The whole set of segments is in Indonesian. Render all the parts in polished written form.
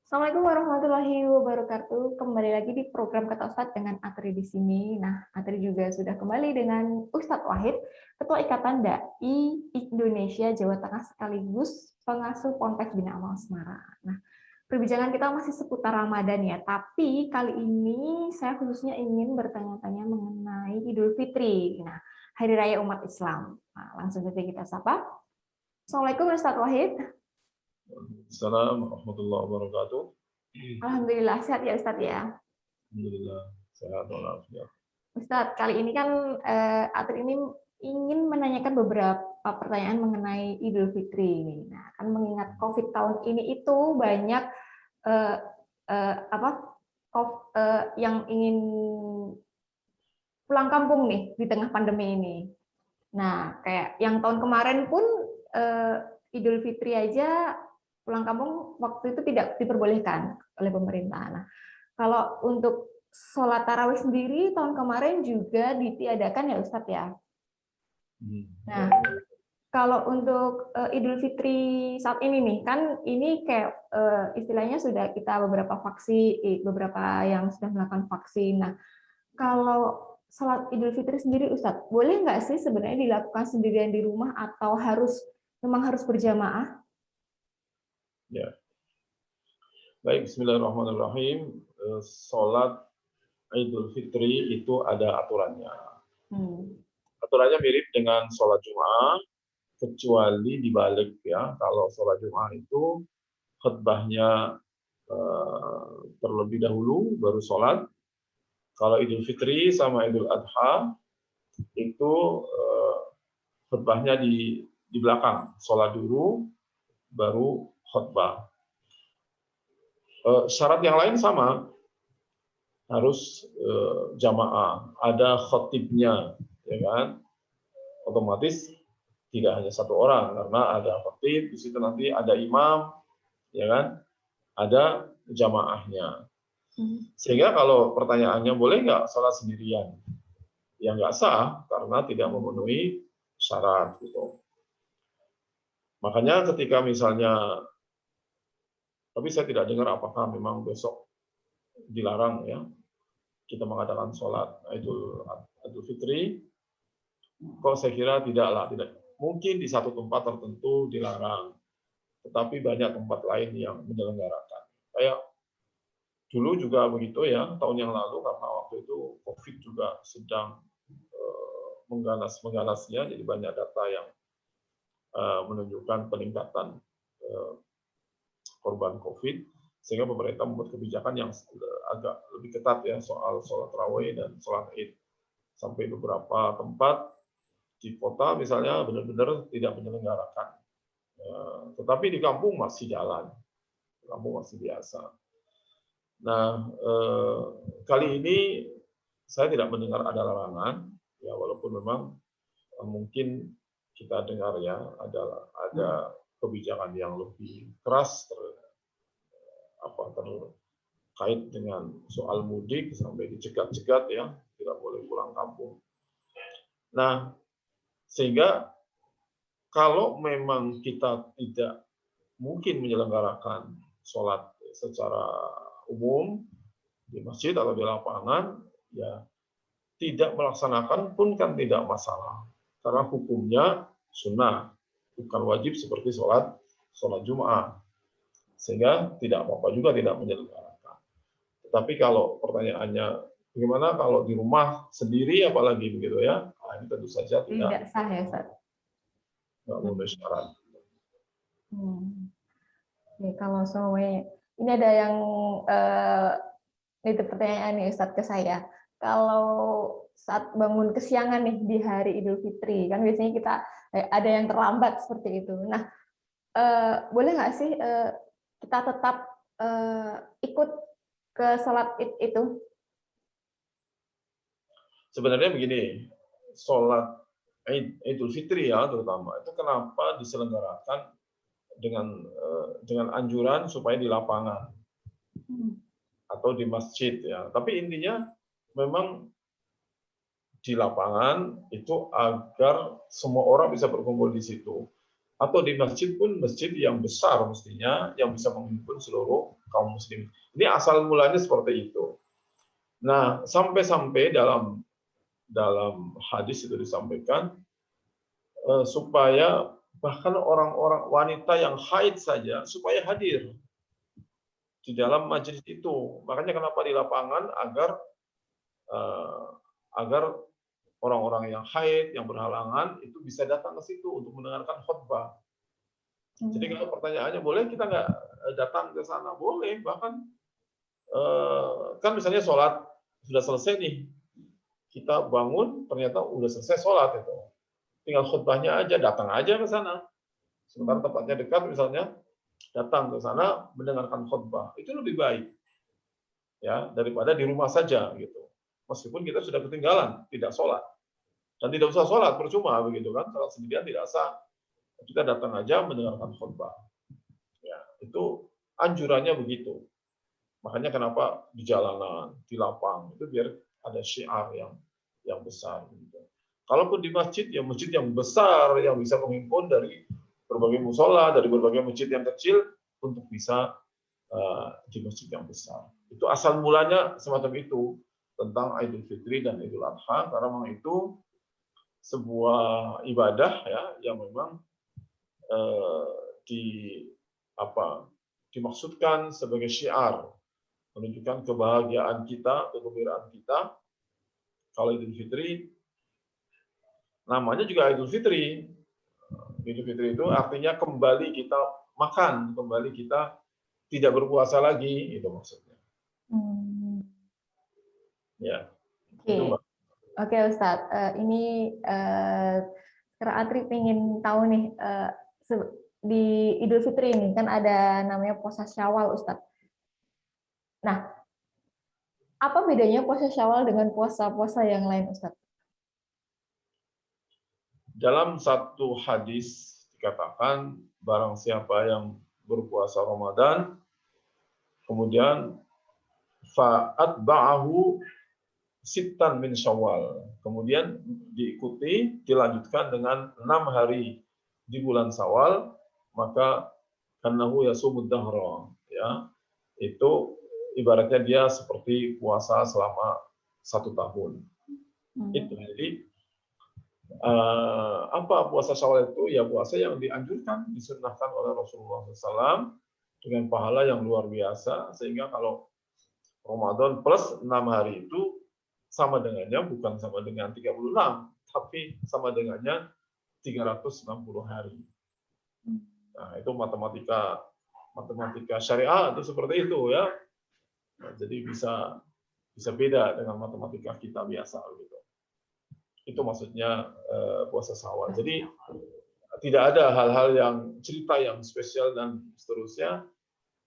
Assalamualaikum warahmatullahi wabarakatuh. Kembali lagi di program Kata Ustadz dengan Atri di sini. Nah, Atri juga sudah kembali dengan Ustadz Wahid, Ketua Ikatan Dai Indonesia Jawa Tengah sekaligus pengasuh Ponpes Bina Amal Semarang. Nah, perbincangan kita masih seputar Ramadan ya, tapi kali ini saya khususnya ingin bertanya-tanya mengenai Idul Fitri. Nah, Hari Raya Umat Islam. Nah, langsung saja kita sapa. Assalamualaikum Ustadz Wahid. Assalamualaikum warahmatullahi wabarakatuh. Alhamdulillah sehat ya Ustadz ya. Alhamdulillah sehat walafiat. Ustadz, kali ini kan Atri ini ingin menanyakan beberapa pertanyaan mengenai Idul Fitri. Nah, kan mengingat COVID tahun ini itu banyak eh, yang ingin pulang kampung nih di tengah pandemi ini. Nah, kayak yang tahun kemarin pun Idul Fitri aja pulang kampung waktu itu tidak diperbolehkan oleh pemerintah. Nah, kalau untuk sholat tarawih sendiri tahun kemarin juga ditiadakan ya Ustadz ya. Nah, kalau untuk Idul Fitri saat ini nih, kan ini kayak istilahnya sudah kita beberapa yang sudah melakukan vaksin. Nah, kalau sholat Idul Fitri sendiri Ustadz, boleh nggak sih sebenarnya dilakukan sendirian di rumah atau memang harus berjamaah? Ya. Baik, bismillahirrahmanirrahim. Sholat Idul Fitri itu ada aturannya. Aturannya mirip dengan sholat Jumat, kecuali dibalik ya. Kalau sholat Jumat itu khutbahnya terlebih dahulu baru sholat. Kalau Idul Fitri sama Idul Adha itu khutbahnya di belakang, sholat dulu baru khutbah. Syarat yang lain sama, harus jamaah, ada khatibnya, ya kan? Otomatis tidak hanya satu orang karena ada khatib, di situ nanti ada imam, ya kan? Ada jamaahnya. Sehingga kalau pertanyaannya boleh nggak sholat sendirian? Ya nggak sah karena tidak memenuhi syarat gitu. Makanya ketika misalnya, tapi saya tidak dengar apakah memang besok dilarang ya kita mengadakan sholat Idul Fitri. Kok saya kira tidak. Mungkin di satu tempat tertentu dilarang, tetapi banyak tempat lain yang menyelenggarakan. Kayak dulu juga begitu ya, tahun yang lalu karena waktu itu COVID juga sedang mengganasnya, jadi banyak data yang menunjukkan peningkatan korban COVID, sehingga pemerintah membuat kebijakan yang agak lebih ketat ya soal sholat tarawih dan sholat Id. Sampai beberapa tempat di kota misalnya benar-benar tidak menyelenggarakan. Tetapi di kampung masih jalan, kampung masih biasa. Nah, kali ini saya tidak mendengar ada larangan, ya walaupun memang mungkin kita dengar ya ada kebijakan yang lebih keras terkait dengan soal mudik sampai dicegat-cegat ya, tidak boleh pulang kampung. Nah, sehingga kalau memang kita tidak mungkin menyelenggarakan sholat secara umum di masjid atau di lapangan, ya tidak melaksanakan pun kan tidak masalah. Karena hukumnya sunnah, bukan wajib seperti sholat Jumat. Sehingga tidak apa-apa juga tidak menyelenggarakan. Tetapi kalau pertanyaannya, bagaimana kalau di rumah sendiri apalagi begitu ya? Nah, ini tentu saja tidak sah ya, Ustaz. Nggak memenuhi syarat. Oke, kalau ini ada yang itu pertanyaan nih Ustaz ke saya. Kalau saat bangun kesiangan nih di hari Idul Fitri, kan biasanya kita ada yang terlambat seperti itu. Nah, boleh nggak sih kita tetap ikut ke sholat Id itu? Sebenarnya begini, sholat Idul Fitri ya terutama itu kenapa diselenggarakan dengan anjuran supaya di lapangan atau di masjid ya. Tapi intinya memang di lapangan itu agar semua orang bisa berkumpul di situ. Atau di masjid pun masjid yang besar mestinya yang bisa menghimpun seluruh kaum muslim. Ini asal mulanya seperti itu. Nah, sampai-sampai dalam hadis itu disampaikan supaya bahkan orang-orang wanita yang haid saja supaya hadir di dalam majelis itu. Makanya kenapa di lapangan agar orang-orang yang haid, yang berhalangan itu bisa datang ke situ untuk mendengarkan khutbah. Jadi kalau pertanyaannya boleh kita nggak datang ke sana? Boleh, bahkan kan misalnya sholat sudah selesai nih, kita bangun ternyata udah selesai sholat itu, tinggal khutbahnya aja, datang aja ke sana. Sementara tempatnya dekat misalnya, datang ke sana mendengarkan khutbah itu lebih baik ya daripada di rumah saja gitu. Meskipun kita sudah ketinggalan tidak sholat dan tidak usah sholat percuma begitu kan, sholat sendirian tidak sah. Kita datang aja mendengarkan khutbah. Ya, itu anjurannya begitu. Makanya kenapa di jalanan, di lapang itu biar ada syiar yang besar. Gitu. Kalaupun di masjid, ya masjid yang besar yang bisa menghimpun dari berbagai musola, dari berbagai masjid yang kecil untuk bisa di masjid yang besar. Itu asal mulanya semacam itu tentang Idul Fitri dan Idul Adha karena memang itu sebuah ibadah ya yang memang dimaksudkan sebagai syiar menunjukkan kebahagiaan kita, kegembiraan kita. Kalau Idul Fitri namanya juga Idul Fitri. Idul Fitri itu artinya kembali kita makan, kembali kita tidak berpuasa lagi, itu maksudnya. Ya. Oke, Oke Ustadz. Ini Kak Atri pengen tahu nih di Idul Fitri ini kan ada namanya puasa Syawal, Ustadz. Nah, apa bedanya puasa Syawal dengan puasa-puasa yang lain, Ustadz? Dalam satu hadis dikatakan barang siapa yang berpuasa Ramadan kemudian fa'atba'ahu sittan min Syawal, kemudian dilanjutkan dengan 6 hari di bulan Syawal, maka kannahu yasumud dahra, ya. Itu ibaratnya dia seperti puasa selama 1 tahun. Itu jadi apa puasa Syawal itu? Ya puasa yang dianjurkan, disunnahkan oleh Rasulullah SAW dengan pahala yang luar biasa, sehingga kalau Ramadan plus 6 hari itu sama dengannya, bukan sama dengan 36, tapi sama dengannya 360 hari. Nah, itu matematika syariah itu seperti itu ya. Nah, jadi bisa beda dengan matematika kita biasa gitu. Itu maksudnya puasa Syawal. Jadi tidak ada hal-hal yang cerita yang spesial dan seterusnya,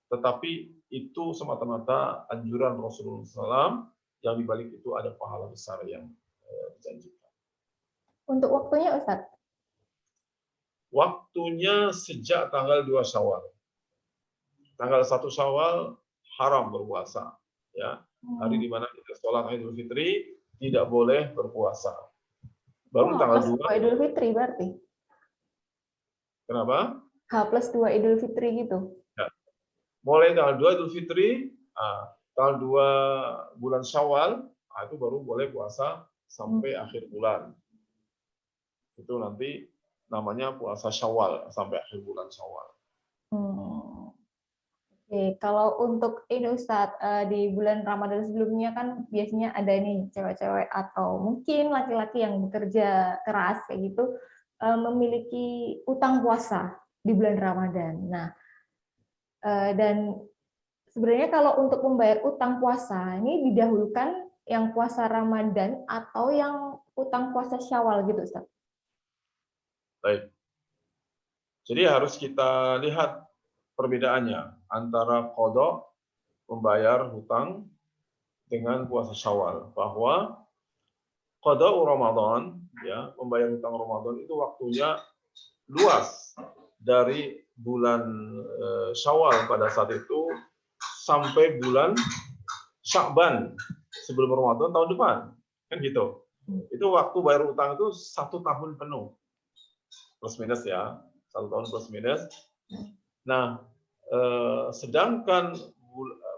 tetapi itu semata-mata anjuran Rasulullah SAW yang dibalik itu ada pahala besar yang dijanjikan. Untuk waktunya, Ustadz? Waktunya sejak tanggal 2 Syawal. Tanggal 1 Syawal haram berpuasa. Ya, hari di mana kita sholat Idul Fitri tidak boleh berpuasa. Baru tanggal 2 Idul Fitri berarti. Kenapa? H+2 Idul Fitri gitu. Ya. Mulai tanggal 2 Idul Fitri, tanggal 2 bulan Syawal, itu baru boleh puasa sampai akhir bulan. Itu nanti namanya puasa Syawal sampai akhir bulan Syawal. Oke, kalau untuk ini Ustadz, di bulan Ramadan sebelumnya kan biasanya ada nih cewek-cewek atau mungkin laki-laki yang bekerja keras kayak gitu memiliki utang puasa di bulan Ramadan. Nah, dan sebenarnya kalau untuk membayar utang puasa ini didahulukan yang puasa Ramadan atau yang utang puasa Syawal gitu, Ustaz? Baik. Jadi harus kita lihat perbedaannya antara qada membayar hutang dengan puasa Syawal. Bahwa qada Ramadan, ya, membayar hutang Ramadan itu waktunya luas dari bulan Syawal pada saat itu sampai bulan Sya'ban sebelum Ramadan tahun depan, kan gitu. Itu waktu bayar utang itu 1 tahun penuh, plus minus ya. 1 tahun plus minus. Nah, sedangkan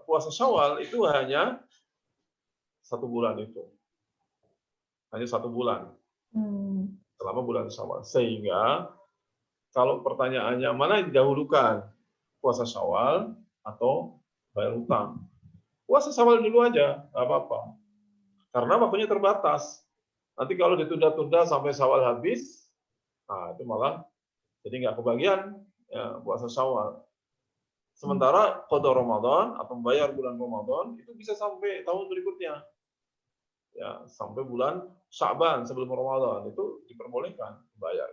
puasa Syawal itu hanya 1 bulan itu, hanya 1 bulan selama bulan Syawal. Sehingga kalau pertanyaannya mana yang didahulukan, puasa Syawal atau bayar hutang? Puasa Syawal dulu aja, nggak apa-apa. Karena waktunya terbatas. Nanti kalau ditunda-tunda sampai Syawal habis, nah itu malah jadi nggak kebagian ya, puasa Syawal. Sementara qada Ramadan atau membayar bulan Ramadan itu bisa sampai tahun berikutnya. Ya, sampai bulan Sya'ban sebelum Ramadan itu diperbolehkan bayar.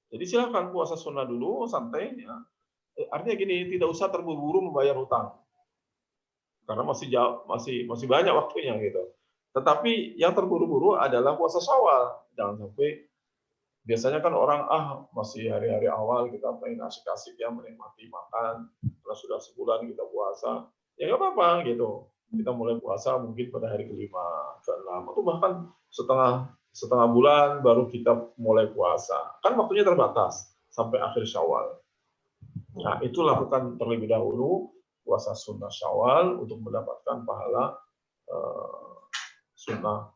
Jadi silakan puasa sunnah dulu santai ya. Artinya gini, tidak usah terburu-buru membayar hutang. Karena masih banyak waktunya gitu. Tetapi yang terburu-buru adalah puasa Syawal. Jangan sampai biasanya kan orang masih hari-hari awal kita pengen asik-asik ya menikmati makan, karena sudah sebulan kita puasa, ya nggak apa-apa gitu. Kita mulai puasa mungkin pada hari ke-5, ke-6, atau bahkan setengah bulan baru kita mulai puasa. Kan waktunya terbatas sampai akhir Syawal. Nah itu lakukan terlebih dahulu puasa sunnah Syawal untuk mendapatkan pahala sunnah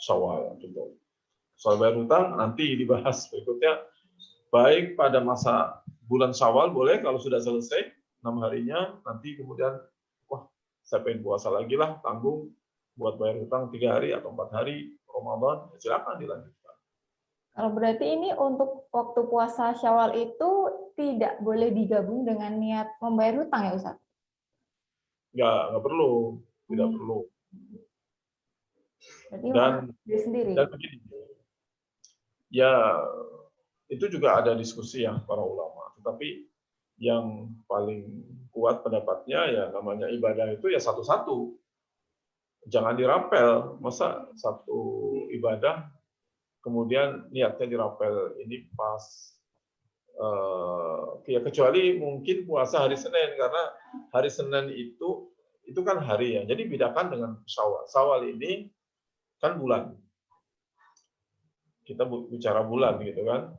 Syawal gitu. Soal bayar hutang nanti dibahas berikutnya, baik pada masa bulan Syawal boleh kalau sudah selesai 6 harinya, nanti kemudian saya pengen puasa lagi lah, tanggung buat bayar hutang 3 hari atau 4 hari Ramadan, silakan dilanjutkan. Kalau berarti ini untuk waktu puasa Syawal itu tidak boleh digabung dengan niat membayar hutang ya Ustaz? Nggak perlu, tidak perlu. Dan sendiri. Dan begini, ya itu juga ada diskusi ya para ulama, tetapi yang paling kuat pendapatnya ya namanya ibadah itu ya satu-satu, jangan dirapel. Masa satu ibadah kemudian niatnya dirapel ini pas ya kecuali mungkin puasa hari Senin, karena hari Senin itu kan hari ya, jadi bedakan dengan Syawal. Syawal ini kan bulan, kita bicara bulan gitu kan.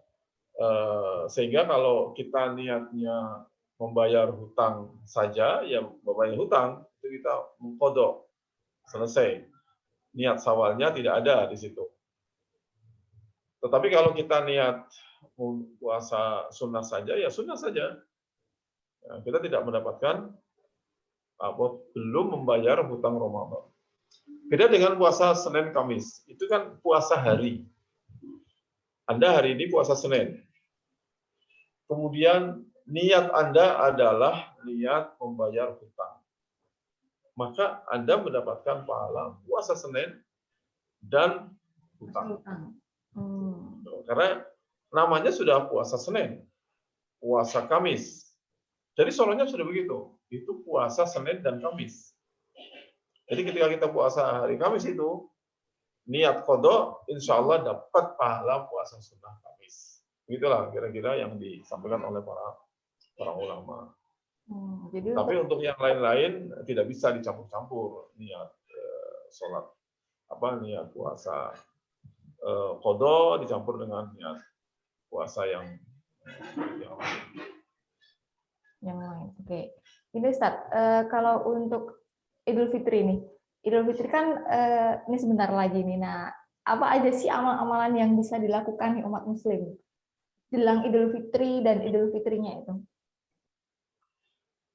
Sehingga kalau kita niatnya membayar hutang saja, ya membayar hutang itu kita mengkodok, selesai. Niat Syawalnya tidak ada di situ. Tetapi kalau kita niat puasa sunnah saja, ya sunnah saja. Ya, kita tidak mendapatkan belum membayar hutang Ramadan. Beda dengan puasa Senin Kamis, itu kan puasa hari. Anda hari ini puasa Senin. Kemudian niat Anda adalah niat membayar hutang. Maka Anda mendapatkan pahala puasa Senin dan hutang. Karena namanya sudah puasa Senin, puasa Kamis. Jadi soalnya sudah begitu. Itu puasa Senin dan Kamis. Jadi ketika kita puasa hari Kamis itu, niat qada, insya Allah dapat pahala puasa sunnah Kamis. Begitulah kira-kira yang disampaikan oleh para ulama. Tapi untuk yang lain-lain tidak bisa dicampur-campur niat sholat, niat puasa qada dicampur dengan niat puasa yang lain. Yang lain, oke. Ini Ustaz, kalau untuk Idul Fitri nih, Idul Fitri kan ini sebentar lagi nih. Nah, apa aja sih amal-amalan yang bisa dilakukan nih umat Muslim jelang Idul Fitri dan Idul Fitrinya itu?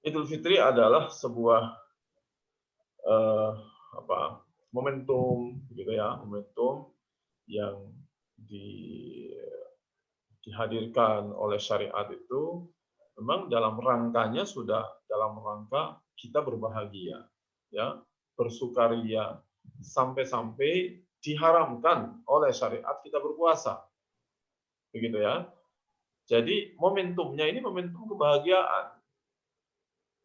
Idul Fitri adalah sebuah momentum, gitu ya, momentum yang dihadirkan oleh syariat itu memang dalam rangkanya sudah dalam rangka kita berbahagia, ya, bersukaria, sampai-sampai diharamkan oleh syariat kita berpuasa, begitu ya. Jadi momentumnya ini momentum kebahagiaan.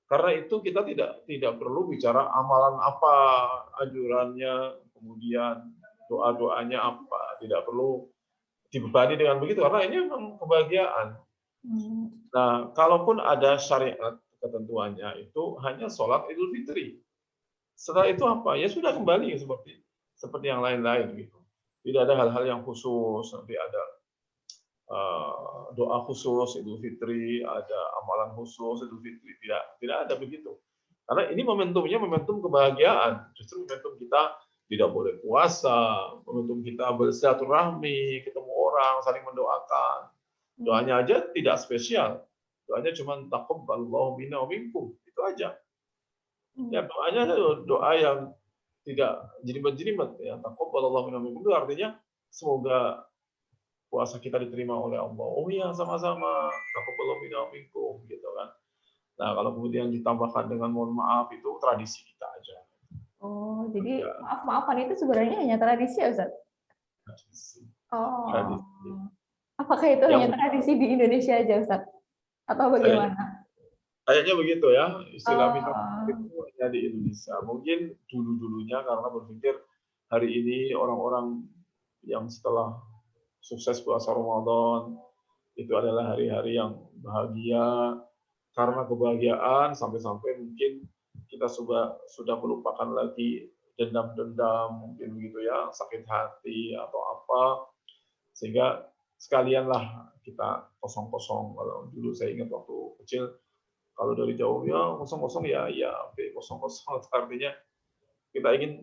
Karena itu kita tidak perlu bicara amalan apa, anjurannya, kemudian doa-doanya apa, tidak perlu dibebani dengan begitu, karena ini memang kebahagiaan. Nah, kalaupun ada syariat ketentuannya itu hanya sholat Idul Fitri. Setelah itu apa? Ya sudah kembali seperti yang lain-lain gitu. Tidak ada hal-hal yang khusus, nanti ada doa khusus Idul Fitri, ada amalan khusus Idul Fitri, tidak ada begitu. Karena ini momentumnya momentum kebahagiaan. Justru momentum kita tidak boleh puasa, momentum kita bersilaturahmi, ketemu orang, saling mendoakan. Doanya aja tidak spesial. Doanya cuma taqabbalallahu minna wa minkum. Itu aja. Ya, doanya doa yang tidak jelimet-jelimet ya. Taqabbalallahu minna wa minkum itu artinya semoga puasa kita diterima oleh Allah. Oh iya, sama-sama. Taqabbalallahu minna wa minkum gitu kan. Nah, kalau kemudian ditambahkan dengan mohon maaf, itu tradisi kita aja. Oh, jadi Ya, maaf-maafan itu sebenarnya hanya tradisi ya, Ustaz? tradisi. Oh, Tradisi. apakah itu hanya Yang tradisi di Indonesia aja, Ustaz? Atau kayaknya, bagaimana? kayaknya begitu ya, istilah minta maaf Oh, itu hanya di Indonesia. Mungkin dulu-dulunya karena berpikir hari ini orang-orang yang setelah sukses puasa Ramadan, itu adalah hari-hari yang bahagia, karena kebahagiaan sampai-sampai mungkin kita sudah melupakan lagi dendam-dendam mungkin begitu ya, sakit hati atau apa, sehingga sekalianlah kita kosong-kosong. Kalau dulu saya ingat waktu kecil, kalau dari jauh ya kosong-kosong ya oke, kosong-kosong artinya kita ingin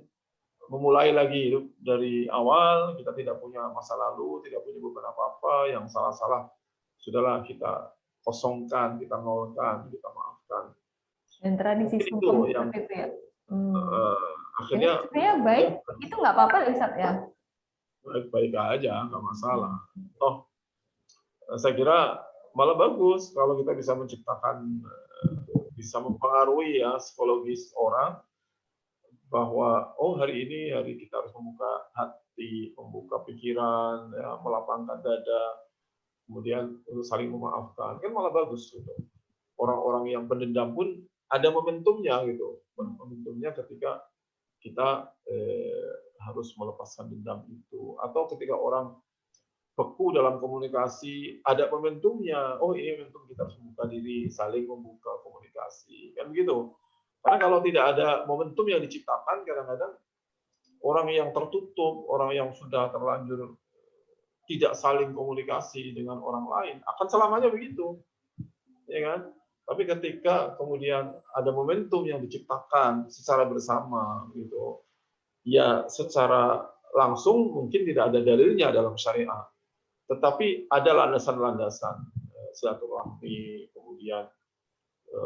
memulai lagi hidup dari awal, kita tidak punya masa lalu, tidak punya beban apa-apa, yang salah-salah sudahlah kita kosongkan, kita nolkan, kita maafkan. dan tradisi Mungkin itu sungkem yang seperti itu ya. Ini akhirnya sebenarnya baik, itu nggak apa-apa ya, Ustaz ya? baik-baik aja, nggak masalah. Toh, saya kira malah bagus kalau kita bisa menciptakan, bisa mempengaruhi ya psikologis orang bahwa oh hari ini hari kita harus membuka hati, membuka pikiran, ya, melapangkan dada, kemudian untuk saling memaafkan, kan malah bagus gitu. Orang-orang yang pendendam pun ada momentumnya gitu, momentumnya ketika kita harus melepaskan dendam itu, atau ketika orang beku dalam komunikasi ada momentumnya, oh ini momentum kita harus membuka diri, saling membuka komunikasi, kan begitu. Karena kalau tidak ada momentum yang diciptakan, kadang-kadang orang yang tertutup, orang yang sudah terlanjur tidak saling komunikasi dengan orang lain, akan selamanya begitu, ya kan? Tapi ketika kemudian ada momentum yang diciptakan secara bersama, gitu, ya secara langsung mungkin tidak ada dalilnya dalam syariat, tetapi ada landasan-landasan silaturahmi, kemudian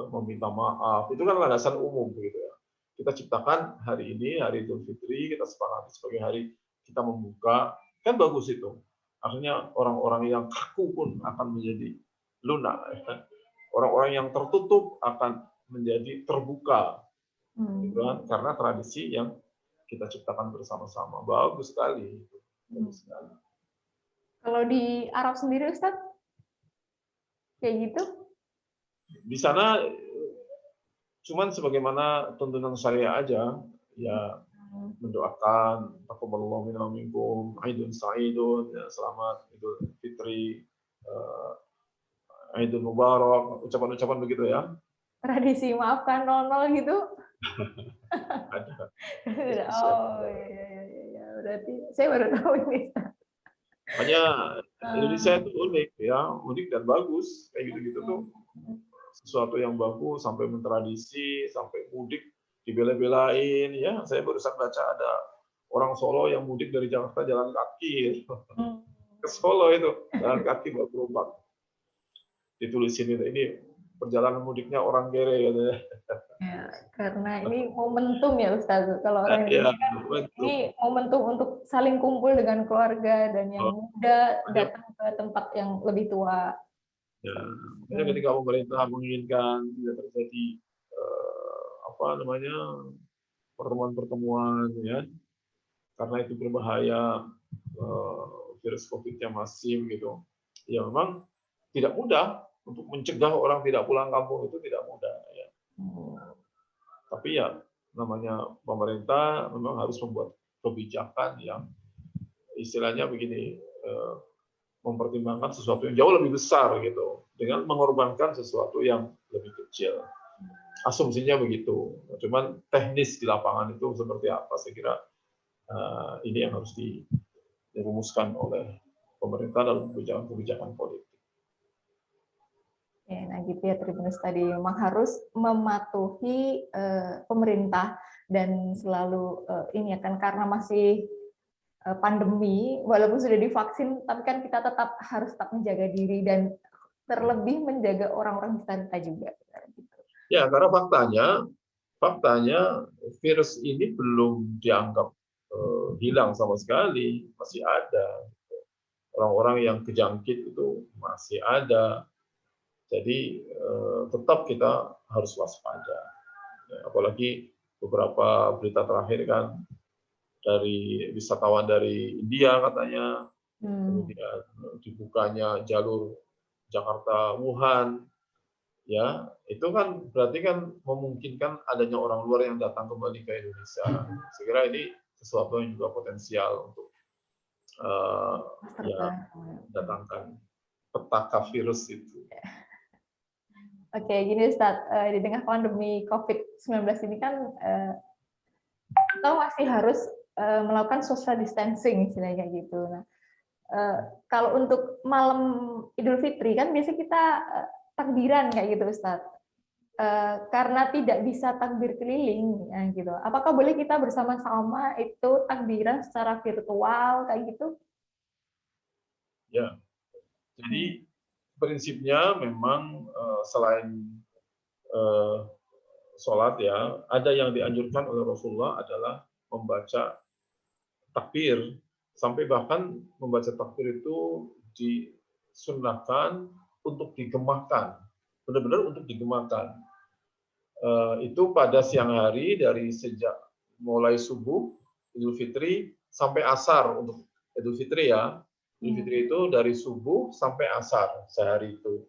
meminta maaf, itu kan landasan umum, begitu ya. Kita ciptakan hari ini, hari Idul Fitri, kita sepakati sebagai hari kita membuka, kan bagus itu. Artinya orang-orang yang kaku pun akan menjadi lunak. Ya. Orang-orang yang tertutup akan menjadi terbuka, gitu kan? Karena tradisi yang kita ciptakan bersama-sama. Bagus sekali. Bagus sekali. Kalau di Arab sendiri, Ustaz, kayak gitu? Di sana cuman sebagaimana tuntunan syariah aja, ya mendoakan taqabbalallahu minna wa minkum, Aidun Sa'idun, ya, selamat Idul Fitri, Aidul Mubarak, ucapan-ucapan begitu ya. Tradisi maafkan 00 gitu? Ada. Oh iya. Berarti saya baru tahu ini. Makanya Indonesia itu unik ya, unik dan bagus kayak gitu-gitu tuh. Sesuatu yang bagus sampai mentradisi, sampai mudik dibela-belain ya. Saya barusan baca ada orang Solo yang mudik dari Jakarta jalan kaki ke Solo itu jalan kaki bawa gerobak. Ditulisin itu, ini perjalanan mudiknya orang kere katanya. Ya, karena ini momentum ya Ustaz. Kalau orang Ya, Indonesia kan ini momentum untuk saling kumpul dengan keluarga dan yang muda datang ke tempat yang lebih tua. Ya, makanya ketika pemerintah menginginkan tidak terjadi pertemuan-pertemuan ya, karena itu berbahaya, virus COVID-nya masif gitu. Ya memang tidak mudah untuk mencegah orang tidak pulang kampung, itu tidak mudah ya. Tapi ya namanya pemerintah memang harus membuat kebijakan yang istilahnya begini, mempertimbangkan sesuatu yang jauh lebih besar gitu dengan mengorbankan sesuatu yang lebih kecil. Asumsinya begitu. Cuman teknis di lapangan itu seperti apa, saya kira ini yang harus dirumuskan oleh pemerintah dalam kebijakan-kebijakan politik. Ya, nah gitu ya Tribunus tadi memang harus mematuhi pemerintah dan selalu ini ya kan karena masih pandemi walaupun sudah divaksin tapi kan kita harus tetap menjaga diri dan terlebih menjaga orang-orang di sekitar kita juga. Ya, karena faktanya virus ini belum dianggap hilang sama sekali, masih ada. Orang-orang yang kejangkit itu masih ada. Jadi tetap kita harus waspada. Ya, apalagi beberapa berita terakhir kan dari wisatawan dari India katanya, kemudian dibukanya jalur Jakarta Wuhan, ya itu kan berarti kan memungkinkan adanya orang luar yang datang kembali ke Indonesia. Saya kira ini sesuatu yang juga potensial untuk ya datangkan petaka virus itu. Oke, gini Ustaz, di tengah pandemi COVID-19 ini kan kita masih harus melakukan social distancing istilahnya gitu. Nah, kalau untuk malam Idul Fitri kan biasa kita takbiran kayak gitu Ustaz. Karena tidak bisa takbir keliling ya, gitu. Apakah boleh kita bersama-sama itu takbiran secara virtual kayak gitu? Ya, jadi prinsipnya memang selain sholat ya, ada yang dianjurkan oleh Rasulullah adalah membaca takbir, sampai bahkan membaca takbir itu disunnahkan untuk digemahkan, benar-benar untuk digemahkan. Itu pada siang hari dari sejak mulai subuh Idul Fitri sampai asar untuk Idul Fitri ya. Idul Fitri itu dari subuh sampai asar sehari itu.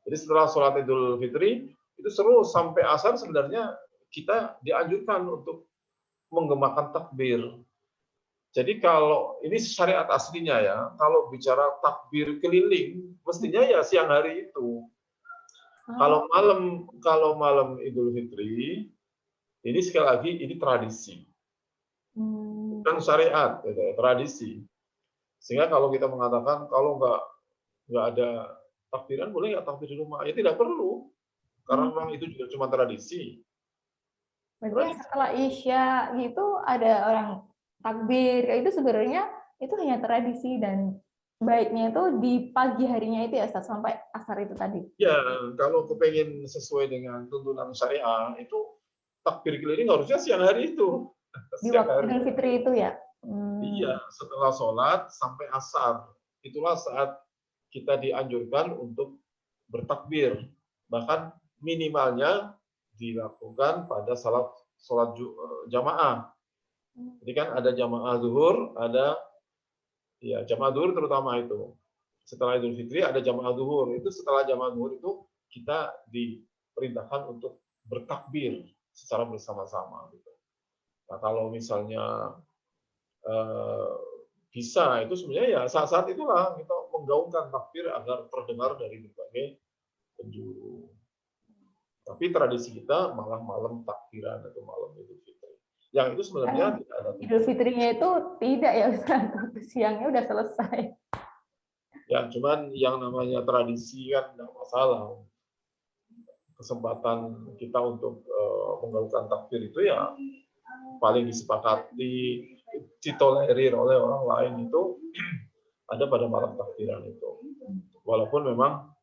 Jadi setelah sholat Idul Fitri itu seru sampai asar sebenarnya kita dianjurkan untuk menggemakan takbir. Jadi kalau ini syariat aslinya ya, kalau bicara takbir keliling mestinya ya siang hari itu. Kalau malam Idul Fitri, ini sekali lagi ini tradisi, bukan syariat, gitu, tradisi. Sehingga kalau kita mengatakan kalau nggak ada takbiran, boleh nggak takbir di rumah? Ya tidak perlu, karena memang itu juga cuma tradisi. Berarti setelah Isya gitu ada orang takbir, kayak itu sebenarnya itu hanya tradisi dan baiknya itu di pagi harinya itu ya Ustaz, sampai asar itu tadi. Ya, kalau kepengen sesuai dengan tuntunan syariah, itu takbir keliling harusnya siang hari itu. Di Siang waktu hari. Idul Fitri itu ya? Iya, setelah sholat sampai asar. Itulah saat kita dianjurkan untuk bertakbir. Bahkan minimalnya dilakukan pada sholat jamaah. Jadi kan ada jamaah zuhur, ada ya jamaah zuhur terutama itu. Setelah Idul Fitri ada jamaah zuhur. Itu setelah jamaah zuhur itu kita diperintahkan untuk bertakbir secara bersama-sama. Gitu. Nah kalau misalnya bisa, itu sebenarnya ya saat-saat itulah kita menggaungkan takbir agar terdengar dari berbagai penjuru. Tapi tradisi kita malah malam takbiran atau malam Idul Fitri. Yang itu sebenarnya tidak ada. Idul Fitrinya itu tidak ya Ustaz, siangnya udah selesai. Ya, cuman yang namanya tradisi kan tidak masalah. Kesempatan kita untuk menggaungkan takbir itu ya paling disepakati, ditolerir oleh orang lain itu ada pada malam takbiran itu. Walaupun memang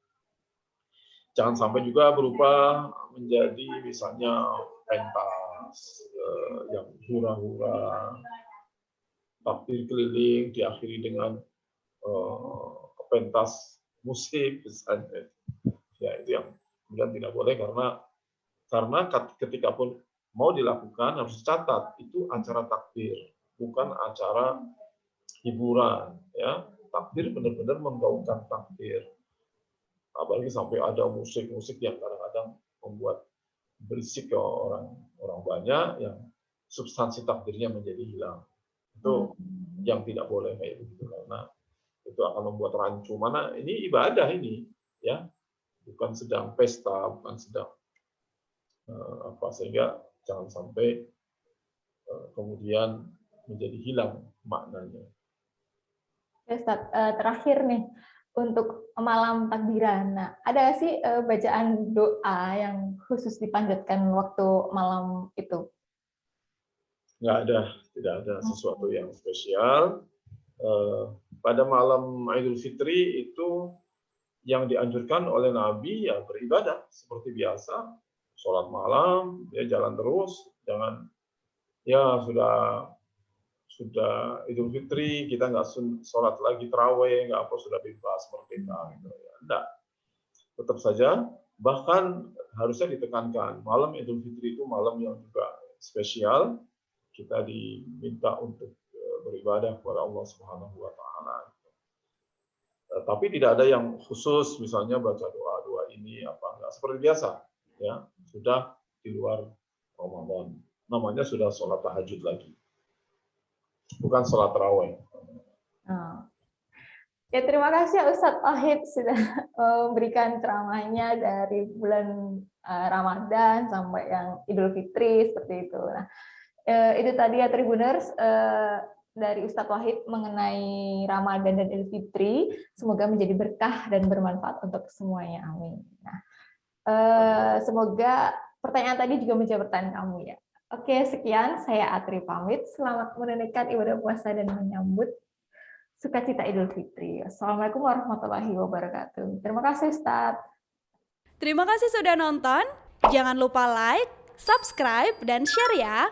jangan sampai juga berubah menjadi misalnya pentas yang hura-hura, takbir keliling diakhiri dengan pentas musik misalnya. Ya itu yang kemudian tidak boleh karena ketika pun mau dilakukan harus catat itu acara takbir, bukan acara hiburan ya. Takbir benar-benar menggaungkan takbir. Apalagi sampai ada musik-musik yang kadang-kadang membuat berisik ke orang banyak yang substansi takbirnya menjadi hilang. Itu yang tidak boleh kayak begitu karena itu akan membuat rancu. Mana ini ibadah ini ya, bukan sedang pesta, bukan sedang apa, sehingga jangan sampai kemudian menjadi hilang maknanya. Ya, Ustaz, terakhir nih untuk malam takbiran. Nah, ada nggak sih bacaan doa yang khusus dipanjatkan waktu malam itu? Nggak ada, tidak ada sesuatu yang spesial. Pada malam Idul Fitri itu yang dianjurkan oleh Nabi ya beribadah seperti biasa, sholat malam, ya jalan terus, jangan ya sudah Idul Fitri kita nggak sholat lagi terawih, nggak apa sudah bebas merdeka gitu ya. Enggak, tetap saja bahkan harusnya ditekankan malam Idul Fitri itu malam yang juga spesial, kita diminta untuk beribadah kepada Allah Subhanahu wa taala. Tapi tidak ada yang khusus misalnya baca doa-doa ini apa enggak seperti biasa ya, sudah di luar Ramadan. Namanya sudah sholat tahajud lagi. Bukan sholat tarawih. Oh. Ya, terima kasih ya Ustadz Wahid sudah memberikan ceramahnya dari bulan Ramadan sampai yang Idul Fitri seperti itu. Nah, itu tadi ya Tribuners dari Ustadz Wahid mengenai Ramadan dan Idul Fitri. Semoga menjadi berkah dan bermanfaat untuk semuanya. Amin. Nah, semoga pertanyaan tadi juga menjawab pertanyaan kamu ya. Oke, sekian saya Atri pamit. Selamat menunaikan ibadah puasa dan menyambut sukacita Idul Fitri. Assalamualaikum warahmatullahi wabarakatuh. Terima kasih, Ustaz. Terima kasih sudah nonton. Jangan lupa like, subscribe, dan share ya.